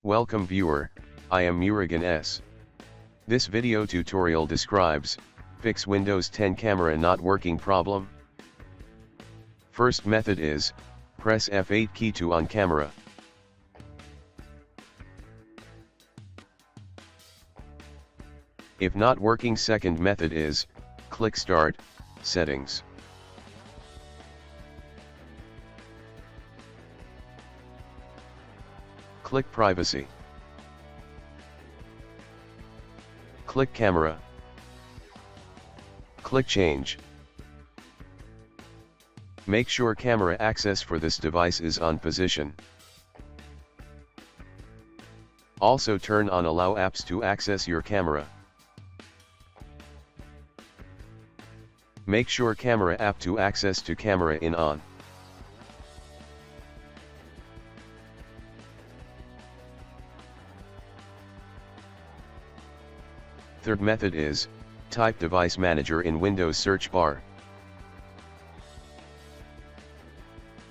Welcome viewer, I am Murugan S. This video tutorial describes, fix Windows 10 camera not working problem. First method is, press F8 key to on camera. If not working, second method is, click Start, Settings. Click Privacy. Click Camera. Click Change. Make sure camera access for this device is on position. Also turn on Allow apps to access your camera. Make sure camera app to access to camera in on. Third method is, type Device Manager in Windows search bar.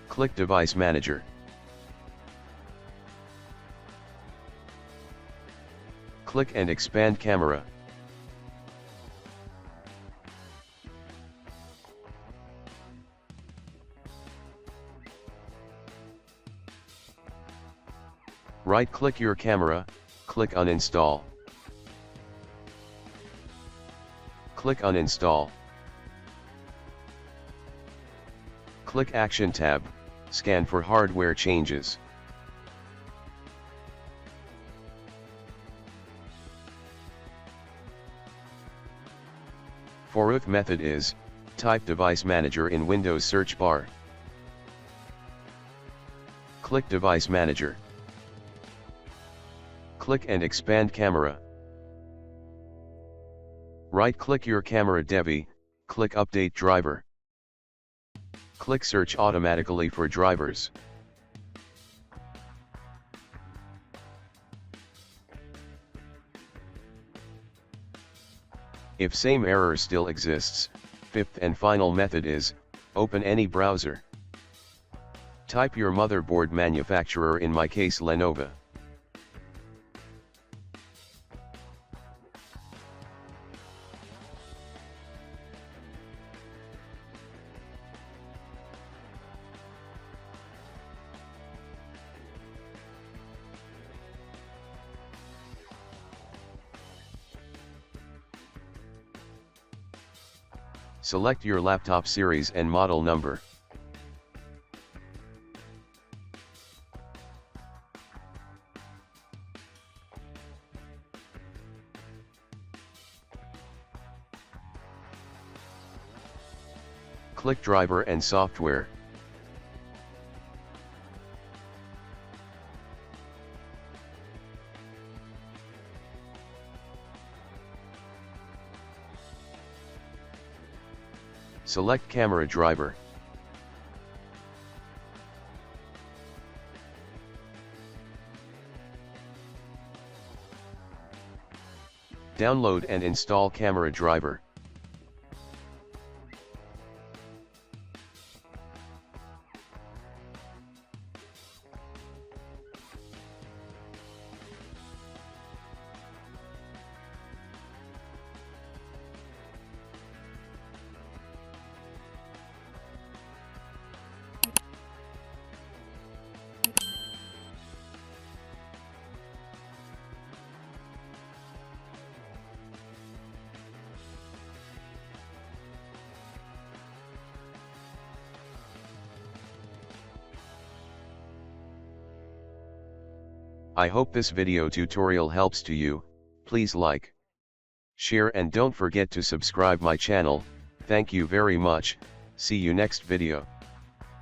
Click Device Manager. Click and expand camera. Right-click your camera, click Uninstall. Click Uninstall. Click Action tab, scan for hardware changes. Fourth method is, type Device Manager in Windows search bar. Click Device Manager. Click and expand camera. Right-click your camera device, click Update Driver. Click Search automatically for drivers. If same error still exists, fifth and final method is, open any browser. Type your motherboard manufacturer, in my case Lenovo. Select your laptop series and model number. Click Driver and Software. Select Camera Driver. Download and install Camera Driver. I hope this video tutorial helps to you. Please like, share and don't forget to subscribe my channel. Thank you very much. See you next video.